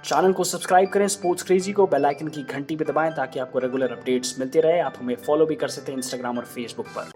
Channel को subscribe करें sports crazy को, बेल आइकन की घंटी पे दबाएं ताकि आपको रेगुलर अपडेट्स मिलते रहे। आप हमें फॉलो भी कर सकते हैं इंस्टाग्राम और फेसबुक पर।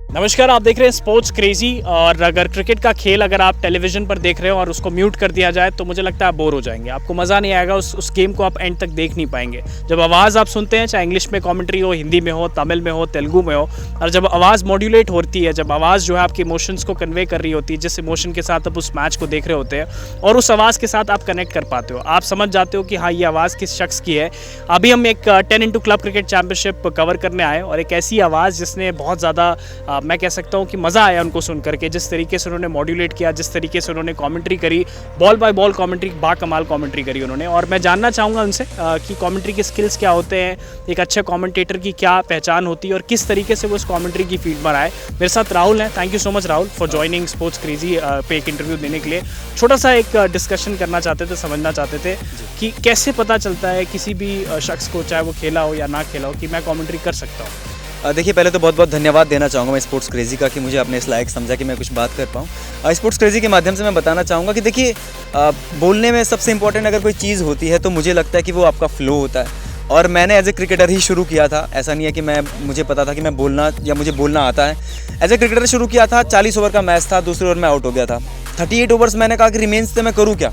नमस्कार, आप देख रहे हैं स्पोर्ट्स क्रेजी। और अगर क्रिकेट का खेल अगर आप टेलीविज़न पर देख रहे हो और उसको म्यूट कर दिया जाए तो मुझे लगता है आप बोर हो जाएंगे, आपको मज़ा नहीं आएगा, उस गेम को आप एंड तक देख नहीं पाएंगे। जब आवाज़ आप सुनते हैं, चाहे इंग्लिश में कमेंट्री हो, हिंदी में हो, तमिल में हो, तेलुगु में हो, और जब आवाज़ मॉड्यूलेट होती है, जब आवाज़ जो है आपके इमोशंस को कन्वे कर रही होती है, जिस इमोशन के साथ आप उस मैच को देख रहे होते हैं और उस आवाज़ के साथ आप कनेक्ट कर पाते हो, आप समझ जाते हो कि हाँ, ये आवाज़ किस शख्स की है। अभी हम एक 10 x club cricket championship cover करने आए और एक ऐसी आवाज़ जिसने बहुत ज़्यादा मैं कह सकता हूँ कि मज़ा आया उनको सुन करके, जिस तरीके से उन्होंने मॉड्यूलेट किया, जिस तरीके से उन्होंने कमेंट्री करी, बॉल बाय बॉल कमेंट्री, बाकमाल कमेंट्री करी उन्होंने। और मैं जानना चाहूँगा उनसे कि कमेंट्री के स्किल्स क्या होते हैं, एक अच्छे कमेंटेटर की क्या पहचान होती है और किस तरीके से वो उस कमेंट्री की फील्ड में आए। मेरे साथ राहुल हैं। Thank you so much Rahul for joining sports crazy पे एक इंटरव्यू देने के लिए। छोटा सा एक डिस्कशन करना चाहते थे, समझना चाहते थे कि कैसे पता चलता है किसी भी शख्स को, चाहे वो खेला हो या ना खेला हो, कि मैं कमेंट्री कर सकता हूँ। देखिए, पहले तो बहुत बहुत धन्यवाद देना चाहूँगा मैं स्पोर्ट्स क्रेजी का कि मुझे अपने इस लायक समझा कि मैं कुछ बात कर पाऊँ। स्पोर्ट्स क्रेजी के माध्यम से मैं बताना चाहूँगा कि देखिए, बोलने में सबसे इंपॉर्टेंट अगर कोई चीज़ होती है तो मुझे लगता है कि वो आपका फ्लो होता है। और मैंने एज ए क्रिकेटर ही शुरू किया था, ऐसा नहीं है कि मुझे पता था कि मैं बोलना या मुझे बोलना आता है। एज ए क्रिकेटर शुरू किया था, 40 ओवर का मैच था, दूसरे ओवर में आउट हो गया था। 38 ओवर्स मैंने कहा कि रिमेन्स थे, मैं करूँ क्या।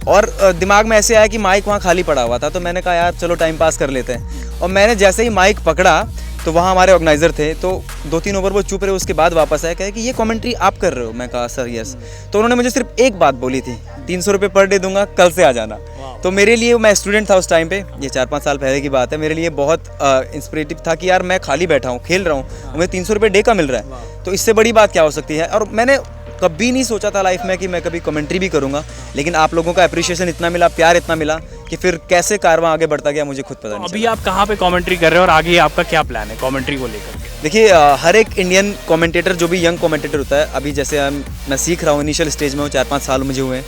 और दिमाग में ऐसे आया कि माइक वहाँ खाली पड़ा हुआ था, तो मैंने कहा यार चलो टाइम पास कर लेते हैं। और मैंने जैसे ही माइक पकड़ा तो वहाँ हमारे ऑर्गेनाइज़र थे, तो 2-3 ओवर वो चुप रहे, उसके बाद वापस आए, कहे कि ये कमेंट्री आप कर रहे हो। मैं कहा सर यस। तो उन्होंने मुझे सिर्फ एक बात बोली थी, 300 रुपये पर डे दूंगा, कल से आ जाना। तो मेरे लिए, मैं स्टूडेंट था उस टाइम पे, ये 4-5 साल पहले की बात है, मेरे लिए बहुत इंस्पिरेटिव था कि यार मैं खाली बैठा हूँ, खेल रहा हूँ, मुझे 300 रुपये डे का मिल रहा है, तो इससे बड़ी बात क्या हो सकती है। और मैंने कभी नहीं सोचा था लाइफ में कि मैं कभी कमेंट्री भी करूँगा, लेकिन आप लोगों का अप्रिशिएशन इतना मिला, प्यार इतना मिला कि फिर कैसे कारवां आगे बढ़ता गया मुझे खुद पता नहीं। अभी आप कहाँ पे कमेंट्री कर रहे हो और आगे आपका क्या प्लान है कमेंट्री को लेकर? देखिए, हर एक इंडियन कमेंटेटर, जो भी यंग कमेंटेटर होता है, अभी जैसे मैं सीख रहा हूँ, इनिशियल स्टेज में हूँ, 4-5 साल मुझे हुए हैं,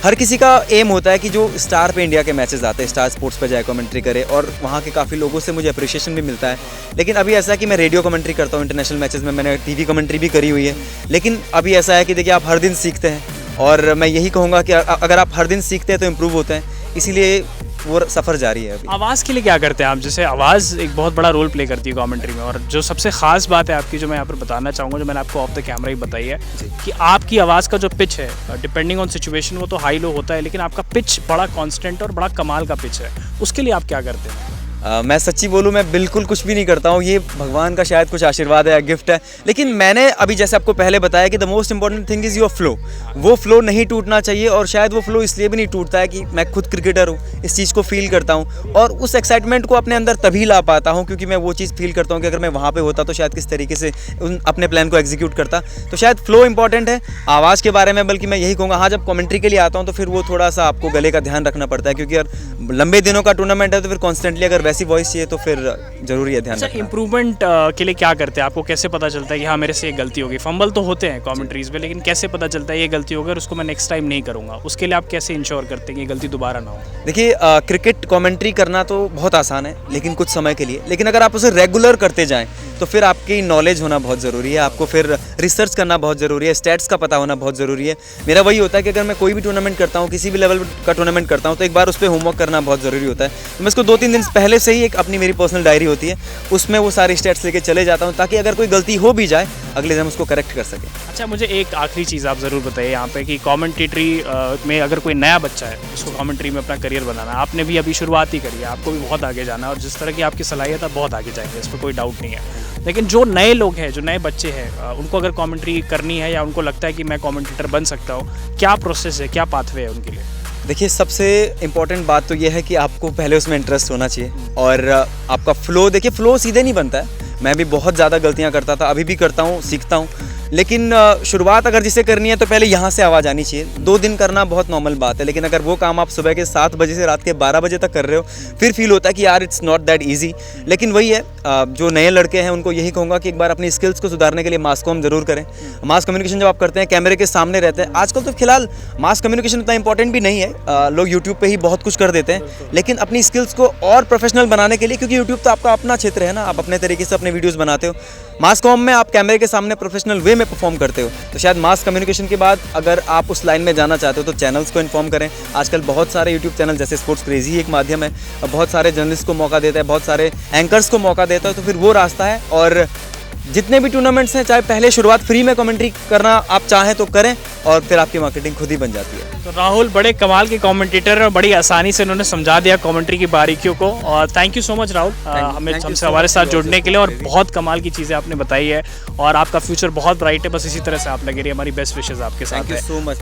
हर किसी का एम होता है कि जो स्टार पे इंडिया के मैचेस आते हैं, स्टार स्पोर्ट्स पे जाए, कमेंट्री करे, और वहाँ के काफ़ी लोगों से मुझे अप्रिशिएशन भी मिलता है। लेकिन अभी ऐसा है कि मैं रेडियो कमेंट्री करता हूँ इंटरनेशनल मैचेस में, मैंने टीवी कमेंट्री भी करी हुई है। लेकिन अभी ऐसा है कि देखिए, आप हर दिन सीखते हैं, और मैं यही कहूँगा कि अगर आप हर दिन सीखते हैं तो इम्प्रूव होते हैं, इसीलिए वो सफ़र जारी है। अभी आवाज़ के लिए क्या करते हैं आप? जैसे आवाज़ एक बहुत बड़ा रोल प्ले करती है कमेंट्री में, और जो सबसे ख़ास बात है आपकी, जो मैं यहाँ पर बताना चाहूँगा, जो मैंने आपको ऑफ द कैमरा ही बताई है, कि आपकी आवाज़ का जो पिच है, डिपेंडिंग ऑन सिचुएशन, वो तो हाई लो होता है, लेकिन आपका पिच बड़ा कांस्टेंट और बड़ा कमाल का पिच है। उसके लिए आप क्या करते हैं? मैं सच्ची बोलूँ, मैं बिल्कुल कुछ भी नहीं करता हूँ, ये भगवान का शायद कुछ आशीर्वाद है या गिफ्ट है। लेकिन मैंने अभी जैसे आपको पहले बताया कि the most important thing is your flow. वो फ्लो नहीं टूटना चाहिए, और शायद वो फ्लो इसलिए भी नहीं टूटता है कि मैं खुद क्रिकेटर हूँ, इस चीज़ को फील करता हूँ, और उस एक्साइटमेंट को अपने अंदर तभी ला पाता हूँ क्योंकि मैं वो चीज़ फील करता हूँ कि अगर मैं वहाँ पर होता तो शायद किस तरीके से अपने प्लान को एग्जीक्यूट करता। तो शायद फ्लो इंपॉर्टेंट है। आवाज़ के बारे में बल्कि मैं यही कहूँगा, हाँ, जब कमेंट्री के लिए आता हूँ तो फिर वो थोड़ा सा आपको गले का ध्यान रखना पड़ता है, क्योंकि यार लंबे दिनों का टूर्नामेंट है, तो फिर कॉन्स्टेंटली अगर वैसी वॉइस चाहिए तो फिर जरूरी है ध्यान रखना। इंप्रूवमेंट के लिए क्या करते हैं? आपको कैसे पता चलता है कि हाँ, मेरे से ये गलती होगी? फंबल तो होते हैं कमेंट्रीज में, लेकिन कैसे पता चलता है ये गलती होगी और उसको मैं नेक्स्ट टाइम नहीं करूँगा? उसके लिए आप कैसे इंश्योर करते हैं कि ये गलती दोबारा ना हो? देखिए, क्रिकेट कमेंट्री करना तो बहुत आसान है, लेकिन कुछ समय के लिए। लेकिन अगर आप उसे रेगुलर करते जाएं तो फिर आपकी नॉलेज होना बहुत ज़रूरी है, आपको फिर रिसर्च करना बहुत ज़रूरी है, स्टैट्स का पता होना बहुत ज़रूरी है। मेरा वही होता है कि अगर मैं कोई भी टूर्नामेंट करता हूँ, किसी भी लेवल का टूर्नामेंट करता हूँ, तो एक बार उस पर होमवर्क करना बहुत ज़रूरी होता है। तो मैं इसको 2-3 दिन पहले से ही, एक अपनी मेरी पर्सनल डायरी होती है, उसमें वो सारी स्टैट्स लेके चले जाता हूँ, ताकि अगर कोई गलती हो भी जाए अगले दिन उसको करेक्ट कर सके। अच्छा, मुझे एक आखिरी चीज़ आप ज़रूर बताइए यहाँ पे कि कमेंटेटरी में अगर कोई नया बच्चा है, उसको कमेंट्री में अपना करियर बनाना है, आपने भी अभी शुरुआत ही करी है, आपको भी बहुत आगे जाना है, और जिस तरह की आपकी सलाहियत है बहुत आगे जाएंगे, इस पर कोई डाउट नहीं है। लेकिन जो नए लोग हैं, जो नए बच्चे हैं, उनको अगर कमेंट्री करनी है या उनको लगता है कि मैं कमेंटेटर बन सकता हूँ, क्या प्रोसेस है, क्या पाथवे है उनके लिए? देखिए, सबसे इम्पॉर्टेंट बात तो ये है कि आपको पहले उसमें इंटरेस्ट होना चाहिए, और आपका फ्लो, देखिए फ्लो सीधे नहीं बनता है। मैं भी बहुत ज़्यादा गलतियाँ करता था, अभी भी करता हूँ, सीखता हूँ, लेकिन शुरुआत अगर जिसे करनी है तो पहले यहाँ से आवाज़ आनी चाहिए। 2 दिन करना बहुत नॉर्मल बात है, लेकिन अगर वो काम आप सुबह के 7 बजे से रात के 12 बजे तक कर रहे हो, फिर फील होता है कि यार इट्स नॉट दैट ईजी। लेकिन वही है, जो नए लड़के हैं उनको यही कहूँगा कि एक बार अपनी स्किल्स को सुधारने के लिए मास कॉम जरूर करें। मास कम्युनिकेशन जब आप करते हैं, कैमरे के सामने रहते हैं, आजकल तो फिलहाल मास कम्युनिकेशन इतना इंपॉर्टेंट भी नहीं है, लोग यूट्यूब पे ही बहुत कुछ कर देते हैं, लेकिन अपनी स्किल्स को और प्रोफेशनल बनाने के लिए, क्योंकि यूट्यूब तो आपका अपना क्षेत्र है ना, आप अपने तरीके से अपने वीडियोज़ बनाते हो, मास कॉम में आप कैमरे के सामने प्रोफेशनल वे में परफॉर्म करते हो, तो शायद मास कम्युनिकेशन के बाद अगर आप उस लाइन में जाना चाहते हो तो चैनल्स को इन्फॉर्म करें। आजकल बहुत सारे यूट्यूब चैनल जैसे स्पोर्ट्स क्रेजी एक माध्यम है, बहुत सारे जर्नलिस्ट को मौका देता है, बहुत सारे एंकर्स को मौका देता है, तो फिर वो रास्ता है। और जितने भी टूर्नामेंट्स हैं, चाहे पहले शुरुआत फ्री में कमेंट्री करना आप चाहें तो करें, और फिर आपकी मार्केटिंग खुद ही बन जाती है। तो राहुल बड़े कमाल के कमेंटेटर और बड़ी आसानी से उन्होंने समझा दिया कमेंट्री की बारीकियों को, और thank you so much Rahul हमसे हमारे साथ जुड़ने के लिए, और बहुत कमाल की चीज़ें आपने बताई है, और आपका फ्यूचर बहुत ब्राइट है। बस इसी तरह से आप लगे रहिए, हमारी बेस्ट विशेज़ आपके साथ थैंक यू है। So much.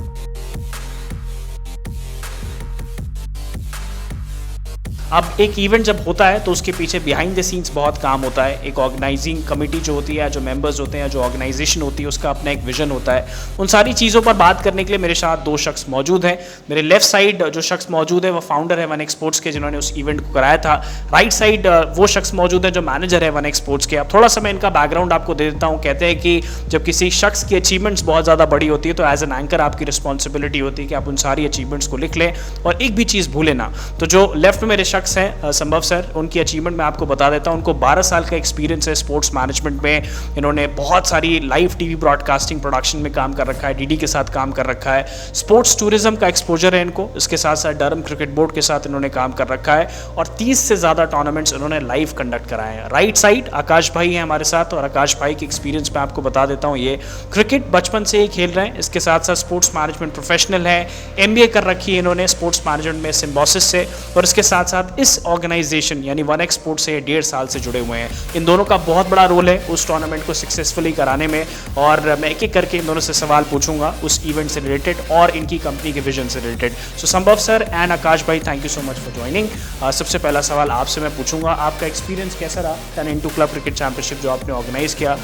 अब एक इवेंट जब होता है तो उसके पीछे बिहाइंड द सीन्स बहुत काम होता है। एक ऑर्गेनाइजिंग कमेटी जो होती है, जो मेंबर्स होते हैं, जो ऑर्गेनाइजेशन होती है, उसका अपना एक विजन होता है। उन सारी चीज़ों पर बात करने के लिए मेरे साथ दो शख्स मौजूद हैं। मेरे लेफ्ट साइड जो शख्स मौजूद है वो फाउंडर है 1x स्पोर्ट्स के, जिन्होंने उस इवेंट को कराया था। राइट साइड वो शख्स मौजूद है जो मैनेजर है 1x स्पोर्ट्स के। अब थोड़ा सा मैं इनका बैकग्राउंड आपको दे देता हूँ। कहते हैं कि जब किसी शख्स की अचीवमेंट्स बहुत ज़्यादा बड़ी होती है तो एज एन एंकर आपकी रिस्पॉन्सिबिलिटी होती है कि आप उन सारी अचीवमेंट्स को लिख लें और एक भी चीज़ भूलें ना। तो जो लेफ्ट में मेरे शख्स हैं संभव सर, उनकी अचीवमेंट मैं आपको बता देता हूं। उनको 12 साल का एक्सपीरियंस है स्पोर्ट्स मैनेजमेंट में। इन्होंने बहुत सारी लाइव टीवी ब्रॉडकास्टिंग प्रोडक्शन में काम कर रखा है, डीडी के साथ काम कर रखा है। स्पोर्ट्स टूरिज्म का एक्सपोजर है इनको। इसके साथ साथ डरहम क्रिकेट बोर्ड के साथ इन्होंने काम कर रखा है और 30 से ज़्यादा टूर्नामेंट्स इन्होंने लाइव कंडक्ट कराए हैं। राइट साइड आकाश भाई हैं हमारे साथ, और आकाश भाई की एक्सपीरियंस मैं आपको बता देता हूँ। ये क्रिकेट बचपन से ही खेल रहे हैं, इसके साथ साथ स्पोर्ट्स मैनेजमेंट प्रोफेशनल है, MBA कर रखी है इन्होंने स्पोर्ट्स मैनेजमेंट में सिम्बोसिस से, और इसके साथ साथ इस ऑर्गेनाइजेशन यानी 1x स्पोर्ट्स से 1.5 साल से जुड़े हुए हैं। इन दोनों का बहुत बड़ा रोल है उस टूर्नामेंट को सक्सेसफुली कराने में, और मैं एक एक करके इन दोनों से सवाल पूछूंगा उस इवेंट से रिलेटेड और इनकी कंपनी के विजन से रिलेटेड। सो संभव सर एंड आकाश भाई, thank you so much for joining. सबसे पहला सवाल आपसे मैं पूछूंगा, आपका एक्सपीरियंस कैसा रहा 10 इंटू क्लब क्रिकेट चैंपियनशिप जो आपने ऑर्गेनाइज किया,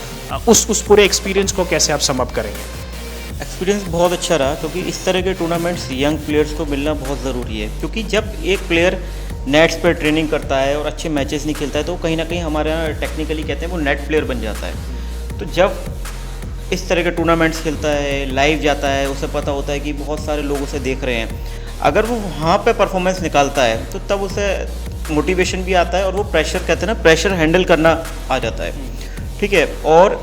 उस पूरे एक्सपीरियंस को कैसे आप सम अप करेंगे? एक्सपीरियंस बहुत अच्छा रहा, क्योंकि इस तरह के टूर्नामेंट्स यंग प्लेयर्स को मिलना बहुत ज़रूरी है। क्योंकि जब एक प्लेयर नेट्स पर ट्रेनिंग करता है और अच्छे मैचेस नहीं खेलता है तो कहीं ना कहीं हमारे यहाँ टेक्निकली कहते हैं वो नेट प्लेयर बन जाता है। तो जब इस तरह के टूर्नामेंट्स खेलता है, लाइव जाता है, उसे पता होता है कि बहुत सारे लोग उसे देख रहे हैं, अगर वो वहाँ पे परफॉर्मेंस निकालता है तो तब उसे मोटिवेशन भी आता है और वो प्रेशर कहते हैं ना, प्रेशर हैंडल करना आ जाता है। ठीक है, और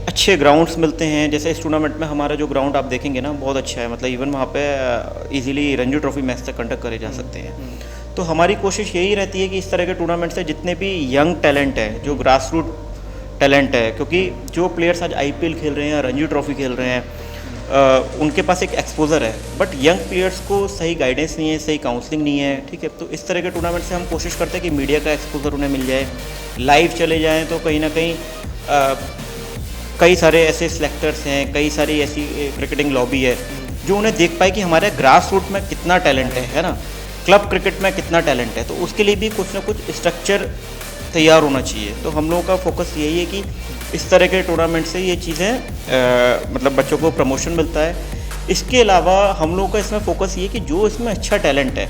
अच्छे ग्राउंड्स मिलते हैं। जैसे इस टूर्नामेंट में हमारा जो ग्राउंड आप देखेंगे ना बहुत अच्छा है, मतलब इवन वहाँ पे इजीली रणजी ट्रॉफी मैच तक कंडक्ट करे जा सकते हैं। तो हमारी कोशिश यही रहती है कि इस तरह के टूर्नामेंट से जितने भी यंग टैलेंट है, जो ग्रास रूट टैलेंट है, क्योंकि जो प्लेयर्स आज IPL खेल रहे हैं, रणजी ट्रॉफी खेल रहे हैं, उनके पास एक एक्सपोजर है, बट यंग प्लेयर्स को सही गाइडेंस नहीं है, सही काउंसलिंग नहीं है। ठीक है, तो इस तरह के टूर्नामेंट से हम कोशिश करते हैं कि मीडिया का एक्सपोजर उन्हें मिल जाए, लाइव चले जाएँ तो कहीं ना कहीं कई सारे ऐसे सिलेक्टर्स हैं, कई सारी ऐसी क्रिकेटिंग लॉबी है जो उन्हें देख पाए कि हमारे ग्रास रूट में कितना टैलेंट है ना, क्लब क्रिकेट में कितना टैलेंट है। तो उसके लिए भी कुछ ना कुछ स्ट्रक्चर तैयार होना चाहिए। तो हम लोगों का फोकस यही है कि इस तरह के टूर्नामेंट से ये चीज़ें मतलब बच्चों को प्रमोशन मिलता है। इसके अलावा हम लोगों का इसमें फोकस ये कि जो इसमें अच्छा टैलेंट है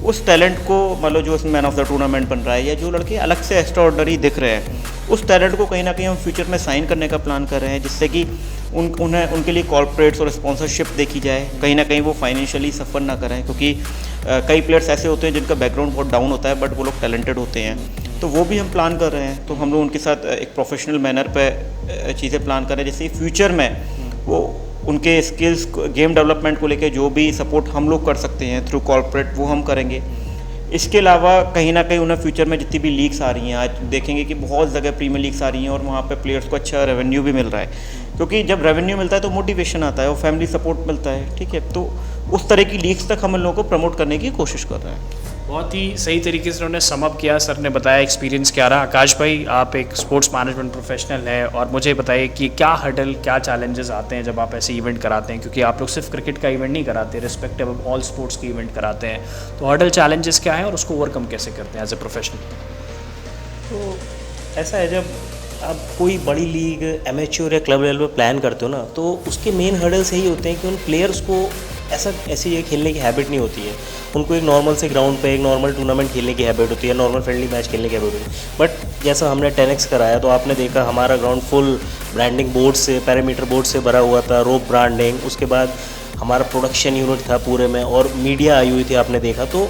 उस टैलेंट को, मतलब जो इसमें मैन ऑफ द टूर्नामेंट बन रहा है या जो लड़के अलग से एक्स्ट्राऑर्डिनरी दिख रहे हैं, उस टैलेंट को कहीं ना कहीं हम फ्यूचर में साइन करने का प्लान कर रहे हैं, जिससे कि उन्हें उनके लिए कॉर्पोरेट्स और स्पॉन्सरशिप देखी जाए, कहीं ना कहीं वो फाइनेंशियली सफ़र ना करें। क्योंकि कई प्लेयर्स ऐसे होते हैं जिनका बैकग्राउंड बहुत डाउन होता है, बट वो लोग टैलेंटेड होते हैं, तो वो भी हम प्लान कर रहे हैं। तो हम लोग उनके साथ एक प्रोफेशनल मैनर पर चीज़ें प्लान कर रहे हैं, जैसे फ्यूचर में वो उनके स्किल्स गेम डेवलपमेंट को लेकर जो भी सपोर्ट हम लोग कर सकते हैं थ्रू कॉर्पोरेट, वो हम करेंगे। इसके अलावा कहीं ना कहीं उन्हें फ्यूचर में जितनी भी लीग्स आ रही हैं, आज देखेंगे कि बहुत जगह प्रीमियर लीग्स आ रही हैं और वहाँ पे प्लेयर्स को अच्छा रेवेन्यू भी मिल रहा है, क्योंकि जब रेवेन्यू मिलता है तो मोटिवेशन आता है और फैमिली सपोर्ट मिलता है। ठीक है, तो उस तरह की लीग्स तक हम इन लोगों को प्रमोट करने की कोशिश कर रहे हैं। बहुत ही सही तरीके से उन्होंने समअप किया, सर ने बताया एक्सपीरियंस क्या रहा। आकाश भाई, आप एक स्पोर्ट्स मैनेजमेंट प्रोफेशनल हैं, और मुझे बताइए कि क्या हर्डल, क्या चैलेंजेस आते हैं जब आप ऐसे इवेंट कराते हैं, क्योंकि आप लोग सिर्फ क्रिकेट का इवेंट नहीं कराते, रिस्पेक्टिव ऑफ ऑल स्पोर्ट्स के इवेंट कराते हैं। तो हर्डल चैलेंजेस क्या हैं और उसको ओवरकम कैसे करते हैं एज ए प्रोफेशनल? तो ऐसा है, जब आप कोई बड़ी लीग एमेच्योर या क्लब लेवल पर प्लान करते हो ना, तो उसके मेन हर्डल्स यही होते हैं कि उन प्लेयर्स को ऐसी ये खेलने की हैबिट नहीं होती है। उनको एक नॉर्मल से ग्राउंड पे एक नॉर्मल टूर्नामेंट खेलने की हैबिट होती है, नॉर्मल फ्रेंडली मैच खेलने की हैबिट होती है। बट जैसा हमने 10x कराया तो आपने देखा हमारा ग्राउंड फुल ब्रांडिंग बोर्ड से, पैरामीटर बोर्ड से भरा हुआ था, रोप ब्रांडिंग, उसके बाद हमारा प्रोडक्शन यूनिट था पूरे में, और मीडिया आई हुई थी, आपने देखा। तो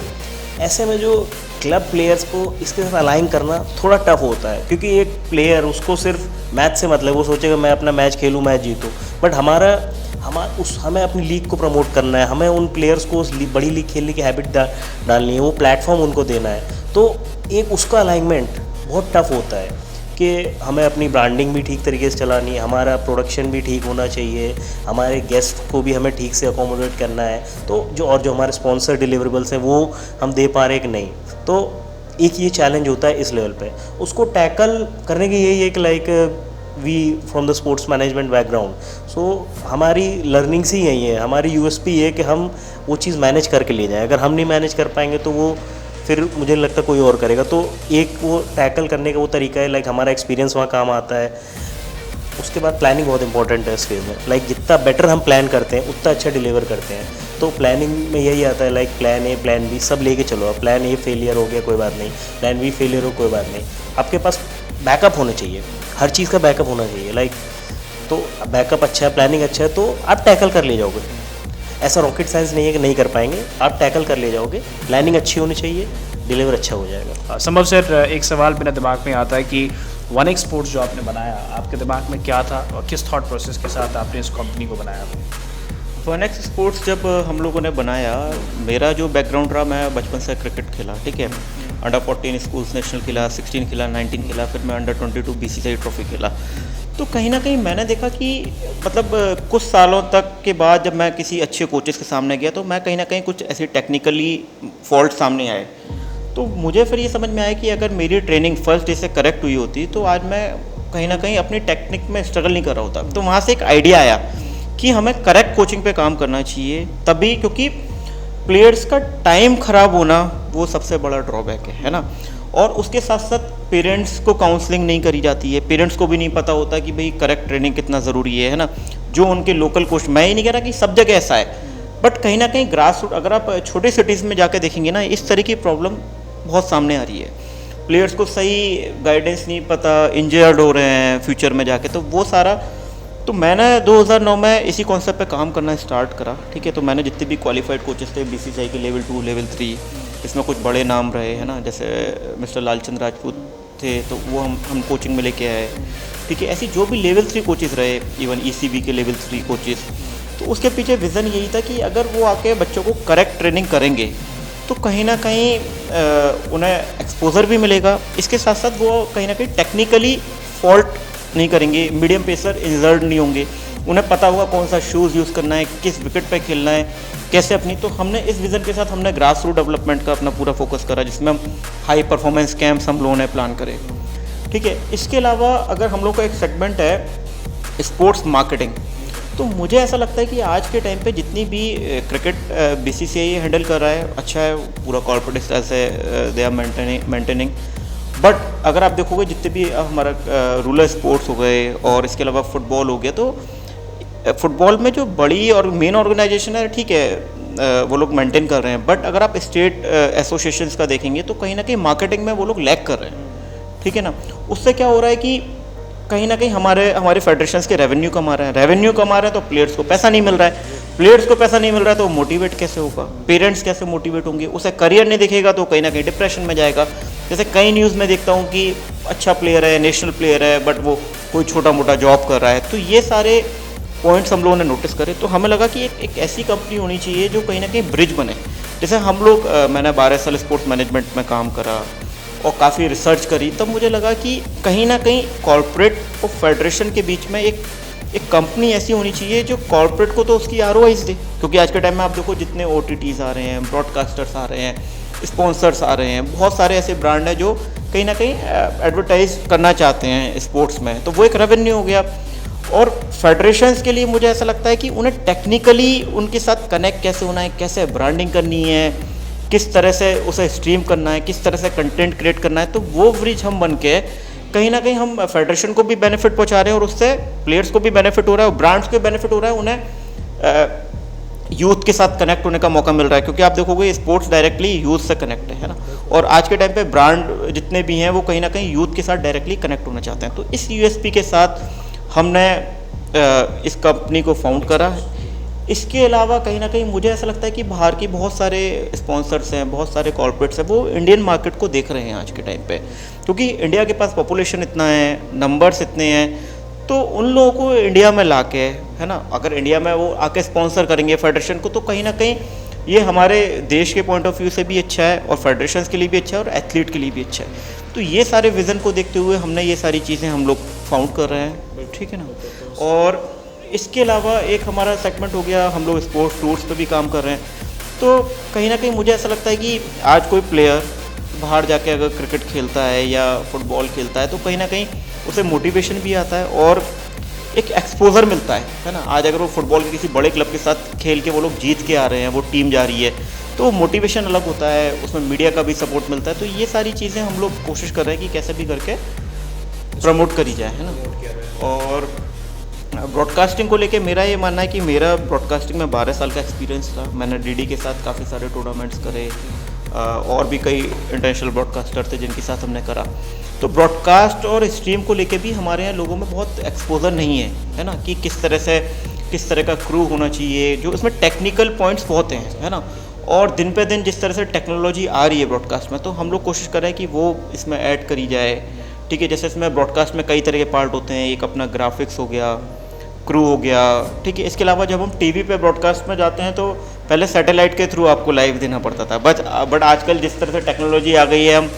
ऐसे में जो क्लब प्लेयर्स को इसके साथ अलाइन करना थोड़ा टफ होता है, क्योंकि एक प्लेयर उसको सिर्फ मैच से मतलब वो सोचेगा मैं अपना मैच खेलूँ, मैच जीतूँ, बट हमें अपनी लीग को प्रमोट करना है, हमें उन प्लेयर्स को उस बड़ी लीग खेलने की हैबिट डालनी है, वो प्लेटफॉर्म उनको देना है। तो एक उसका अलाइनमेंट बहुत टफ होता है कि हमें अपनी ब्रांडिंग भी ठीक तरीके से चलानी है, हमारा प्रोडक्शन भी ठीक होना चाहिए, हमारे गेस्ट को भी हमें ठीक से अकोमोडेट करना है, तो जो हमारे स्पॉन्सर डिलीवरेबल्स हैं वो हम दे पा रहे हैं कि नहीं। तो एक ये चैलेंज होता है इस लेवल पे, उसको टैकल करने की यही है कि like we from the sports management background, so हमारी लर्निंग्स ही यही है, हमारी यूएसपी है कि हम वो चीज़ मैनेज करके ले जाएं। अगर हम नहीं मैनेज कर पाएंगे तो वो फिर मुझे नहीं लगता कोई और करेगा। तो एक वो टैकल करने का वो तरीका है, लाइक हमारा एक्सपीरियंस वहाँ काम आता है। उसके बाद प्लानिंग बहुत इंपॉर्टेंट है इस फेज में, लाइक जितना बेटर हम प्लान करते हैं उतना अच्छा डिलीवर करते हैं। तो प्लानिंग में यही आता है, like plan A plan B सब लेके चलो। प्लान ए फेलियर हो गया कोई बात नहीं, प्लान बी फेलियर हो कोई बात नहीं, आपके पास बैकअप होना चाहिए, हर चीज़ का बैकअप होना चाहिए। लाइक तो बैकअप अच्छा है, प्लानिंग अच्छा है, तो आप टैकल कर ले जाओगे। ऐसा रॉकेट साइंस नहीं है कि नहीं कर पाएंगे, आप टैकल कर ले जाओगे। प्लानिंग अच्छी होनी चाहिए, डिलीवर अच्छा हो जाएगा। संभव सर, एक सवाल मेरे दिमाग में आता है कि 1x स्पोर्ट्स जो आपने बनाया, आपके दिमाग में क्या था और किस थॉट प्रोसेस के साथ आपने इस कंपनी को बनाया? 1x स्पोर्ट्स जब हम लोगों ने बनाया, मेरा जो बैकग्राउंड रहा, मैं बचपन से क्रिकेट खेला, ठीक है, अंडर 14 स्कूल्स नेशनल खेला, 16 खेला, 19 खेला, फिर मैं अंडर 22 BCCI ट्रॉफी खेला। तो कहीं ना कहीं मैंने देखा कि मतलब कुछ सालों तक के बाद जब मैं किसी अच्छे कोचेस के सामने गया तो मैं कहीं ना कहीं कुछ ऐसे टेक्निकली फॉल्ट सामने आए। तो मुझे फिर ये समझ में आया कि अगर मेरी ट्रेनिंग फर्स्ट डे से करेक्ट हुई होती तो आज मैं कहीं ना कहीं अपनी टेक्निक में स्ट्रगल नहीं कर रहा होता। तो वहाँ से एक आइडिया आया कि हमें करेक्ट कोचिंग पे काम करना चाहिए तभी, क्योंकि प्लेयर्स का टाइम ख़राब होना वो सबसे बड़ा ड्रॉबैक है ना। और उसके साथ साथ पेरेंट्स को काउंसलिंग नहीं करी जाती है, पेरेंट्स को भी नहीं पता होता कि भाई करेक्ट ट्रेनिंग कितना ज़रूरी है ना। जो उनके लोकल कोच, मैं ही नहीं कह रहा कि सब जगह ऐसा है, बट कहीं ना कहीं ग्रास रूट अगर आप छोटे सिटीज़ में जाकर देखेंगे ना, इस तरह की प्रॉब्लम बहुत सामने आ रही है। प्लेयर्स को सही गाइडेंस नहीं पता, इंजर्ड हो रहे हैं फ्यूचर में जाके, तो वो सारा। तो मैंने 2009 में इसी कॉन्सेप्ट पे काम करना स्टार्ट करा, ठीक है। तो मैंने जितने भी क्वालिफाइड कोचेस थे BCCI के लेवल 2 लेवल 3, इसमें कुछ बड़े नाम रहे हैं ना, जैसे मिस्टर लालचंद राजपूत थे, तो वो हम कोचिंग में लेके आए, ठीक है। ऐसी जो भी लेवल 3 कोचेस रहे, इवन ECB के लेवल 3 कोचेस, तो उसके पीछे विज़न यही था कि अगर वो आके बच्चों को करेक्ट ट्रेनिंग करेंगे तो कहीं ना कहीं उन्हें एक्सपोजर भी मिलेगा। इसके साथ साथ वो कहीं ना कहीं टेक्निकली फॉल्ट नहीं करेंगे, मीडियम पेसर इंजर्ड नहीं होंगे, उन्हें पता होगा कौन सा शूज़ यूज़ करना है, किस विकेट पे खेलना है, कैसे अपनी। तो हमने इस विज़न के साथ हमने ग्रास रूट डेवलपमेंट का अपना पूरा फोकस करा, जिसमें हम हाई परफॉर्मेंस कैंप्स हम लोगों ने प्लान करे, ठीक है। इसके अलावा अगर हम लोग का एक सेगमेंट है स्पोर्ट्स मार्केटिंग, तो मुझे ऐसा लगता है कि आज के टाइम पे जितनी भी क्रिकेट BCCI हैंडल कर रहा है, अच्छा है, पूरा कॉर्पोरेट स्टाइल से दे आर मेंटेनिंग। बट अगर आप देखोगे जितने भी हमारा रूरल स्पोर्ट्स हो गए और इसके अलावा फुटबॉल हो गया, तो फुटबॉल में जो बड़ी और मेन ऑर्गेनाइजेशन है, ठीक है, वो लोग मेंटेन कर रहे हैं। बट अगर आप स्टेट एसोसिएशंस का देखेंगे तो कहीं ना कहीं मार्केटिंग में वो लोग लैग कर रहे हैं, ठीक है ना। उससे क्या हो रहा है कि कहीं ना कहीं हमारे फेडरेशंस के रेवेन्यू कमा रहे हैं, तो प्लेयर्स को पैसा नहीं मिल रहा है। प्लेयर्स को पैसा नहीं मिल रहा है तो मोटिवेट कैसे होगा, पेरेंट्स कैसे मोटिवेट होंगे, उसे करियर नहीं दिखेगा तो कहीं ना कहीं डिप्रेशन में जाएगा। जैसे कई न्यूज़ में देखता हूँ कि अच्छा प्लेयर है, नेशनल प्लेयर है, बट वो कोई छोटा मोटा जॉब कर रहा है। तो ये सारे पॉइंट्स हम लोगों ने नोटिस करे, तो हमें लगा कि एक ऐसी कंपनी होनी चाहिए जो कहीं ना कहीं ब्रिज बने। जैसे हम लोग मैंने 12 साल स्पोर्ट्स मैनेजमेंट में काम करा और काफ़ी रिसर्च करी, तब मुझे लगा कि कहीं ना कहीं कॉर्पोरेट और फेडरेशन के बीच में एक कंपनी ऐसी होनी चाहिए जो कॉर्पोरेट को तो उसकी ROIs दे। क्योंकि आज के टाइम में आप देखो जितने OTTs आ रहे हैं, ब्रॉडकास्टर्स आ रहे हैं, स्पॉन्सर्स आ रहे हैं, बहुत सारे ऐसे ब्रांड हैं जो कहीं ना कहीं एडवर्टाइज करना चाहते हैं स्पोर्ट्स में, तो वो एक रेवेन्यू हो गया। और फेडरेशंस के लिए मुझे ऐसा लगता है कि उन्हें टेक्निकली उनके साथ कनेक्ट कैसे होना है, कैसे ब्रांडिंग करनी है, किस तरह से उसे स्ट्रीम करना है, किस तरह से कंटेंट क्रिएट करना है। तो वो ब्रिज हम बन के कहीं ना कहीं हम फेडरेशन को भी बेनिफिट पहुंचा रहे हैं और उससे प्लेयर्स को भी बेनिफिट हो रहा है और ब्रांड्स को बेनिफिट हो रहा है, उन्हें यूथ के साथ कनेक्ट होने का मौका मिल रहा है। क्योंकि आप देखोगे स्पोर्ट्स डायरेक्टली यूथ से कनेक्ट है ना, और आज के टाइम पे ब्रांड जितने भी हैं वो कहीं ना कहीं यूथ के साथ डायरेक्टली कनेक्ट होना चाहते हैं। तो इस USP के साथ हमने इस कंपनी को फाउंड करा। इसके अलावा कहीं ना कहीं मुझे ऐसा लगता है कि बाहर की बहुत सारे स्पॉन्सर्स हैं, बहुत सारे कॉर्पोरेट्स हैं, वो इंडियन मार्केट को देख रहे हैं आज के टाइम पे, क्योंकि इंडिया के पास पॉपुलेशन इतना है, नंबर्स इतने हैं, तो उन लोगों को इंडिया में ला के, है ना, अगर इंडिया में वो आके स्पॉन्सर करेंगे फेडरेशन को, तो कहीं ना कहीं ये हमारे देश के पॉइंट ऑफ व्यू से भी अच्छा है और फेडरेशन के लिए भी अच्छा है और एथलीट के लिए भी अच्छा है। तो ये सारे विज़न को देखते हुए हमने ये सारी चीज़ें हम लोग फाउंड कर रहे हैं, ठीक है ना। और इसके अलावा एक हमारा सेगमेंट हो गया, हम लोग स्पोर्ट्स टूर्स पे भी काम कर रहे हैं। तो कहीं ना कहीं मुझे ऐसा लगता है कि आज कोई प्लेयर बाहर जाके अगर क्रिकेट खेलता है या फुटबॉल खेलता है तो कहीं ना कहीं उसे मोटिवेशन भी आता है और एक एक्सपोजर मिलता है ना। आज अगर वो फुटबॉल के किसी बड़े क्लब के साथ खेल के वो लोग जीत के आ रहे हैं, वो टीम जा रही है, तो मोटिवेशन अलग होता है, उसमें मीडिया का भी सपोर्ट मिलता है। तो ये सारी चीज़ें हम लोग कोशिश कर रहे हैं कि कैसे भी करके प्रमोट करी जाए, है ना। और ब्रॉडकास्टिंग को लेके मेरा ये मानना है कि मेरा ब्रॉडकास्टिंग में 12 साल का एक्सपीरियंस था। मैंने डीडी के साथ काफ़ी सारे टूर्नामेंट्स करे और भी कई इंटरनेशनल ब्रॉडकास्टर थे जिनके साथ हमने करा। तो ब्रॉडकास्ट और स्ट्रीम को लेके भी हमारे यहाँ लोगों में बहुत एक्सपोजर नहीं है ना, कि किस तरह का क्रू होना चाहिए, जो इसमें टेक्निकल पॉइंट्स बहुत हैं, है ना। और दिन पे दिन जिस तरह से टेक्नोलॉजी आ रही है ब्रॉडकास्ट में, तो हम लोग कोशिश कर रहे हैं कि वो इसमें ऐड करी जाए, ठीक है। जैसे इसमें ब्रॉडकास्ट में कई तरह के पार्ट होते हैं, एक अपना ग्राफिक्स हो गया, क्रू हो गया, ठीक है। इसके अलावा जब हम टीवी पे ब्रॉडकास्ट में जाते हैं तो पहले सैटेलाइट के थ्रू आपको लाइव देना पड़ता था, बट आजकल जिस तरह से टेक्नोलॉजी आ गई है, हम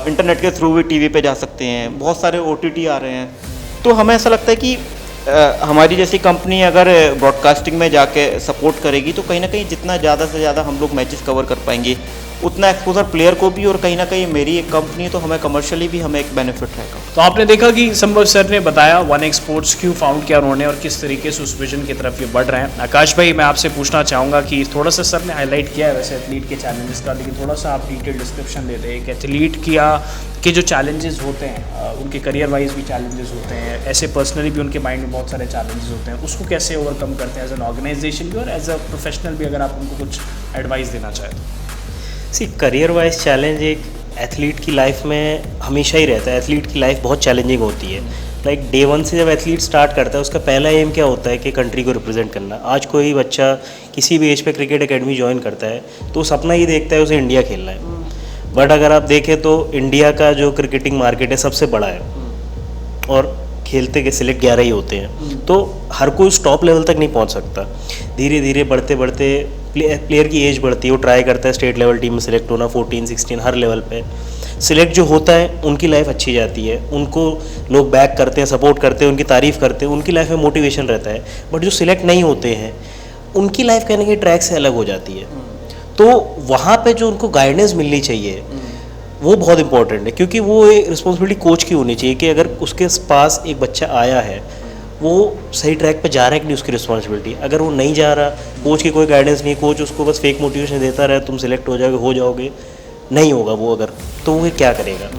इंटरनेट के थ्रू भी टीवी पे जा सकते हैं, बहुत सारे OTT आ रहे हैं। तो हमें ऐसा लगता है कि हमारी जैसी कंपनी अगर ब्रॉडकास्टिंग में जाके सपोर्ट करेगी तो कहीं ना कहीं जितना ज़्यादा से ज़्यादा हम लोग मैचेस कवर कर पाएंगे, उतना एक्सपोजर प्लेयर को भी, और कहीं ना कहीं मेरी एक कंपनी है तो हमें कमर्शियली भी हमें एक बेनिफिट रहेगा। तो आपने देखा कि संभव सर ने बताया 1x स्पोर्ट्स क्यों फाउंड किया उन्होंने और किस तरीके से उस विजन की तरफ ये बढ़ रहे हैं। आकाश भाई, मैं आपसे पूछना चाहूँगा कि थोड़ा सा सर ने हाईलाइट किया है वैसे एथलीट के चैलेंजेस का, लेकिन थोड़ा सा आप डिटेल डिस्क्रिप्शन देते हैं। एक एथलीट के जो चैलेंजेस होते हैं, उनके करियर वाइज भी चैलेंजेस होते हैं, ऐसे पर्सनली भी उनके माइंड में बहुत सारे चैलेंजेस होते हैं, उसको कैसे ओवरकम करते हैं एज एन ऑर्गेनाइजेशन भी और एज अ प्रोफेशनल भी, अगर आप उनको कुछ एडवाइस देना चाहें तो। करियर वाइज चैलेंज एक एथलीट की लाइफ में हमेशा ही रहता है। एथलीट की लाइफ बहुत चैलेंजिंग होती है। लाइक डे 1 से जब एथलीट स्टार्ट करता है, उसका पहला एम क्या होता है कि कंट्री को रिप्रेजेंट करना। आज कोई बच्चा किसी भी एज पे क्रिकेट एकेडमी ज्वाइन करता है तो सपना ये देखता है उसे इंडिया खेलना है। बट अगर आप देखें तो इंडिया का जो क्रिकेटिंग मार्केट है सबसे बड़ा है और खेलते के सिलेक्ट 11 ही होते हैं, तो हर कोई उस टॉप लेवल तक नहीं पहुंच सकता। धीरे धीरे बढ़ते बढ़ते प्लेयर की एज बढ़ती है, वो ट्राई करता है स्टेट लेवल टीम में सिलेक्ट होना, 14, 16 हर लेवल पे सिलेक्ट जो होता है उनकी लाइफ अच्छी जाती है, उनको लोग बैक करते हैं, सपोर्ट करते हैं, उनकी तारीफ़ करते हैं, उनकी लाइफ में मोटिवेशन रहता है। बट जो सिलेक्ट नहीं होते हैं उनकी लाइफ कहने के ट्रैक से अलग हो जाती है। तो वहाँ पे जो उनको गाइडेंस मिलनी चाहिए वो बहुत इंपॉर्टेंट है, क्योंकि वो एक रिस्पॉन्सिबिलिटी कोच की होनी चाहिए कि अगर उसके पास एक बच्चा आया है वो सही ट्रैक पे जा रहा है कि नहीं, उसकी रिस्पॉन्सिबिलिटी। अगर वो नहीं जा रहा, कोच की कोई गाइडेंस नहीं, कोच उसको बस फेक मोटिवेशन देता रहे, तुम सिलेक्ट हो जाओगे, नहीं होगा वो अगर, तो वो क्या करेगा।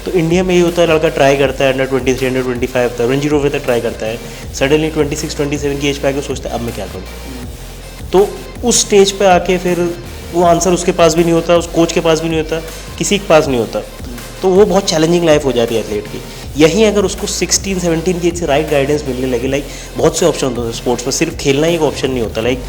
तो इंडिया में ये होता है, लड़का ट्राई करता है, अंडर 23, अंडर 25 तक, रणजी ट्रॉफी तक ट्राई करता है, सडनली 26, 27 की एज पे आके सोचता है अब मैं क्या करूँ। तो उस स्टेज पे आके फिर वो आंसर उसके पास भी नहीं होता, उस कोच के पास भी नहीं होता, किसी के पास नहीं होता, तो वो बहुत चैलेंजिंग लाइफ हो जाती है एथलीट की। यहीं अगर उसको 16, 17 की एज से राइट गाइडेंस मिलने लगे, लाइक बहुत से ऑप्शन होते हैं स्पोर्ट्स में, सिर्फ खेलना ही एक ऑप्शन नहीं होता, लाइक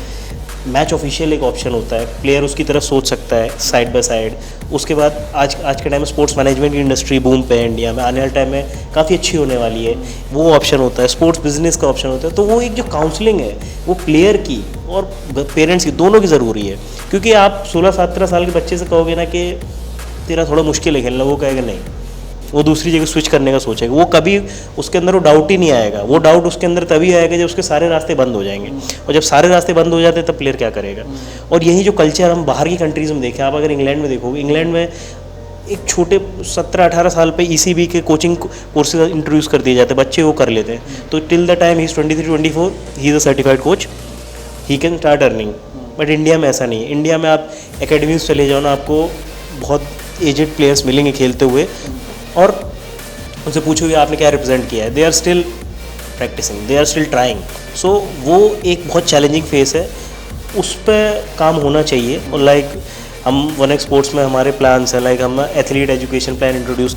मैच ऑफिशियल एक ऑप्शन होता है, प्लेयर उसकी तरफ सोच सकता है साइड बाय साइड। उसके बाद आज के टाइम में स्पोर्ट्स मैनेजमेंट की इंडस्ट्री बूम पे है इंडिया में, आने वाले टाइम में काफ़ी अच्छी होने वाली है, वो ऑप्शन होता है, स्पोर्ट्स बिजनेस का ऑप्शन होता है। तो वो एक जो काउंसलिंग है वो प्लेयर की और पेरेंट्स की दोनों की ज़रूरी है, क्योंकि आप 16-17 साल के बच्चे से कहोगे ना कि तेरा थोड़ा मुश्किल है खेलना, वो कहेगा नहीं, वो दूसरी जगह स्विच करने का सोचेगा, वो कभी उसके अंदर वो डाउट ही नहीं आएगा। वो डाउट उसके अंदर तभी आएगा जब उसके सारे रास्ते बंद हो जाएंगे, और जब सारे रास्ते बंद हो जाते हैं तब प्लेयर क्या करेगा। और यही जो कल्चर हम बाहर की कंट्रीज़ में देखें, आप अगर इंग्लैंड में देखोगे, इंग्लैंड में एक छोटे 17-18 साल पे ECB के कोचिंग कोर्सेज इंट्रोड्यूस कर दिए जाते हैं, बच्चे वो कर लेते हैं। तो till the time he is 23-24 he is a certified coach, he can start earning. But India में ऐसा नहीं है। इंडिया में आप एकेडमीज चले जाओ ना, आपको बहुत एजेड प्लेयर्स मिलेंगे खेलते हुए, और उनसे पूछोगे आपने क्या रिप्रेजेंट किया है, they are still practising, they are still trying. So वो एक बहुत चैलेंजिंग फेस है, उस पर काम होना चाहिए। और लाइक हम 1x स्पोर्ट्स में हमारे प्लान्स हैं, लाइक हम एथलीट एजुकेशन प्लान इंट्रोड्यूस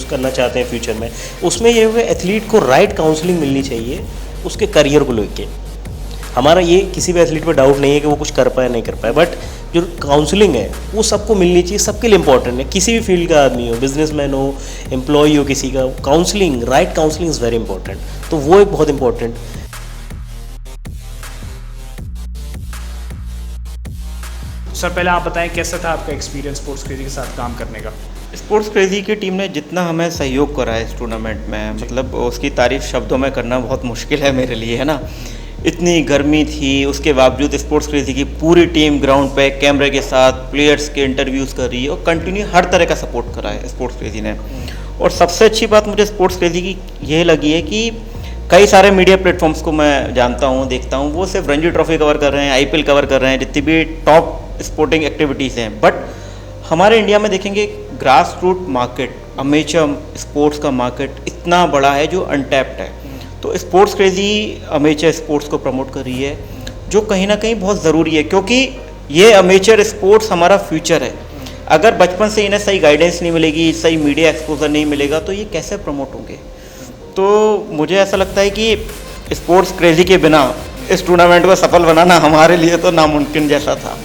करना चाहते हैं फ्यूचर में। उसमें ये हुआ एथलीट को राइट काउंसलिंग मिलनी चाहिए उसके करियर को लेके। हमारा ये किसी भी एथलीट पे डाउट नहीं है कि वो कुछ कर पाए नहीं कर पाए, बट जो काउंसलिंग है वो सबको मिलनी चाहिए, सबके लिए इंपॉर्टेंट है। किसी भी फील्ड का आदमी हो, बिजनेसमैन हो, एम्प्लॉय हो, किसी का counselling, right counselling is very important. तो वो एक बहुत इंपॉर्टेंट। सर पहले आप बताएं कैसा था आपका एक्सपीरियंस स्पोर्ट्स क्रेजी के साथ काम करने का? स्पोर्ट्स क्रेजी की टीम ने जितना हमें सहयोग करा है इस टूर्नामेंट में, मतलब उसकी तारीफ शब्दों में करना बहुत मुश्किल है मेरे लिए, है ना। इतनी गर्मी थी, उसके बावजूद स्पोर्ट्स क्रेजी की पूरी टीम ग्राउंड पे कैमरे के साथ प्लेयर्स के इंटरव्यूज़ कर रही है और कंटिन्यू हर तरह का सपोर्ट करा है स्पोर्ट्स क्रेजी ने। और सबसे अच्छी बात मुझे स्पोर्ट्स क्रेजी की यह लगी है कि कई सारे मीडिया प्लेटफॉर्म्स को मैं जानता हूँ, देखता हूँ, वो सिर्फ रणजी ट्रॉफी कवर कर रहे हैं, IPL कवर कर रहे हैं, जितनी भी टॉप स्पोर्टिंग एक्टिविटीज़ हैं। बट हमारे इंडिया में देखेंगे grass root market, amateur sports का मार्केट इतना बड़ा है जो अनटैप्ड है। तो स्पोर्ट्स क्रेजी अमेचर स्पोर्ट्स को प्रमोट कर रही है, जो कहीं ना कहीं बहुत ज़रूरी है, क्योंकि ये अमेचर स्पोर्ट्स हमारा फ्यूचर है। अगर बचपन से इन्हें सही गाइडेंस नहीं मिलेगी, सही मीडिया एक्सपोजर नहीं मिलेगा, तो ये कैसे प्रमोट होंगे। तो मुझे ऐसा लगता है कि स्पोर्ट्स क्रेजी के बिना इस टूर्नामेंट को सफल बनाना हमारे लिए तो नामुमकिन जैसा था।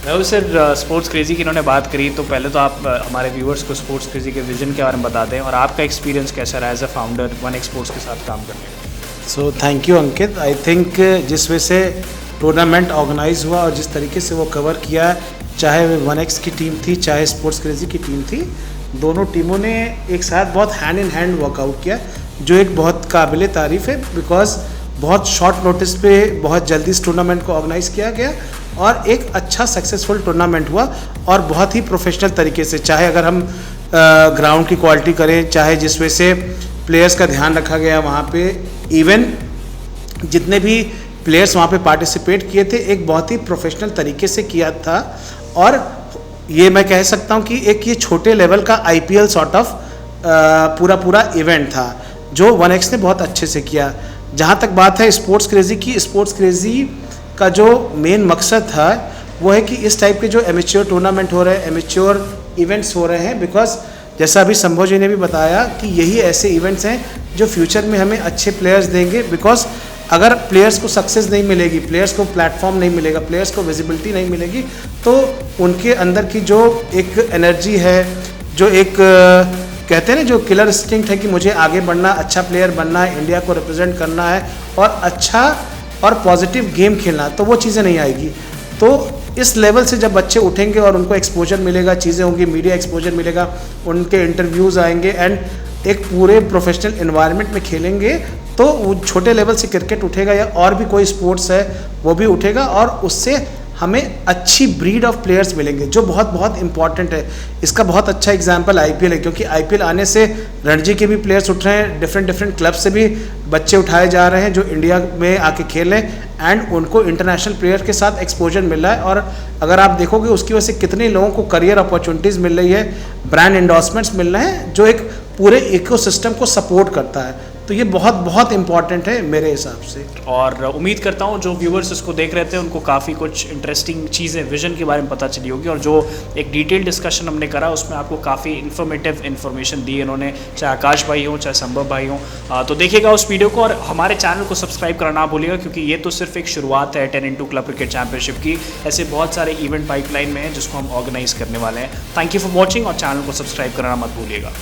राहुल सर, स्पोर्ट्स क्रेजी की इन्होंने बात करी, तो पहले तो आप हमारे व्यूअर्स को स्पोर्ट्स क्रेजी के विजन के बारे में बता दें और आपका एक्सपीरियंस कैसा रहा as a founder 1x sports के साथ काम करने का। So thank you Ankit. I think जिस वजह से टूर्नामेंट ऑर्गेनाइज हुआ और जिस तरीके से वो कवर किया, चाहे 1x की टीम थी, चाहे स्पोर्ट्स क्रेजी की टीम थी, दोनों टीमों ने एक साथ बहुत हैंड इन हैंड वर्कआउट किया, जो एक बहुत काबिल तारीफ़ है। बिकॉज बहुत शॉर्ट नोटिस पे बहुत जल्दी इस टूर्नामेंट को ऑर्गेनाइज किया गया और एक अच्छा सक्सेसफुल टूर्नामेंट हुआ और बहुत ही प्रोफेशनल तरीके से। चाहे अगर हम ग्राउंड की क्वालिटी करें, चाहे जिस वजह से प्लेयर्स का ध्यान रखा गया वहाँ पे, इवन जितने भी प्लेयर्स वहाँ पे पार्टिसिपेट किए थे, एक बहुत ही प्रोफेशनल तरीके से किया था। और ये मैं कह सकता हूँ कि एक ये छोटे लेवल का IPL सॉर्ट ऑफ पूरा इवेंट था, जो 1x ने बहुत अच्छे से किया। जहाँ तक बात है स्पोर्ट्स क्रेजी की, स्पोर्ट्स क्रेजी का जो मेन मकसद था वो है कि इस टाइप के जो एमेच्योर टूर्नामेंट हो रहे हैं, एमेच्योर इवेंट्स हो रहे हैं, बिकॉज जैसा अभी संभव जी ने भी बताया कि यही ऐसे इवेंट्स हैं जो फ्यूचर में हमें अच्छे प्लेयर्स देंगे। बिकॉज अगर प्लेयर्स को सक्सेस नहीं मिलेगी, प्लेयर्स को प्लेटफॉर्म नहीं मिलेगा, प्लेयर्स को विजिबिलिटी नहीं मिलेगी, तो उनके अंदर की जो एक एनर्जी है, जो एक कहते हैं ना, जो किलर इंस्टिंक्ट है कि मुझे आगे बढ़ना, अच्छा प्लेयर बनना है, इंडिया को रिप्रेजेंट करना है और अच्छा और पॉजिटिव गेम खेलना, तो वो चीज़ें नहीं आएगी। तो इस लेवल से जब बच्चे उठेंगे और उनको एक्सपोजर मिलेगा, चीज़ें होंगी, मीडिया एक्सपोजर मिलेगा, उनके इंटरव्यूज़ आएंगे एंड एक पूरे प्रोफेशनल एनवायरनमेंट में खेलेंगे, तो वो छोटे लेवल से क्रिकेट उठेगा या और भी कोई स्पोर्ट्स है वो भी उठेगा और उससे हमें अच्छी ब्रीड ऑफ प्लेयर्स मिलेंगे, जो बहुत बहुत इंपॉर्टेंट है। इसका बहुत अच्छा एग्जांपल IPL है, क्योंकि IPL आने से रणजी के भी प्लेयर्स उठ रहे हैं, डिफरेंट क्लब से भी बच्चे उठाए जा रहे हैं जो इंडिया में आके खेलें एंड उनको इंटरनेशनल प्लेयर के साथ एक्सपोजर मिल रहा है। और अगर आप देखोगे उसकी वजह से कितने लोगों को करियर अपॉर्चुनिटीज़ मिल रही है, ब्रांड एंडोर्समेंट्स मिल रहे हैं, जो एक पूरे इकोसिस्टम को सपोर्ट करता है। तो ये बहुत बहुत इंपॉर्टेंट है मेरे हिसाब से। और उम्मीद करता हूँ जो व्यूवर्स इसको देख रहे थे उनको काफ़ी कुछ इंटरेस्टिंग चीज़ें विजन के बारे में पता चली होगी, और जो एक डिटेल डिस्कशन हमने करा उसमें आपको काफ़ी इन्फॉर्मेटिव इन्फॉर्मेशन दी इन्होंने, चाहे आकाश भाई हो चाहे संभव भाई हो। तो देखिएगा उस वीडियो को और हमारे चैनल को सब्सक्राइब करना ना भूलिएगा, क्योंकि ये तो सिर्फ एक शुरुआत है 10x क्लब क्रिकेट चैंपियनशिप की। ऐसे बहुत सारे इवेंट पाइपलाइन में हैं जिसको हम ऑर्गेनाइज करने वाले हैं। थैंक यू फॉर वॉचिंग और चैनल को सब्सक्राइब करना मत भूलिएगा।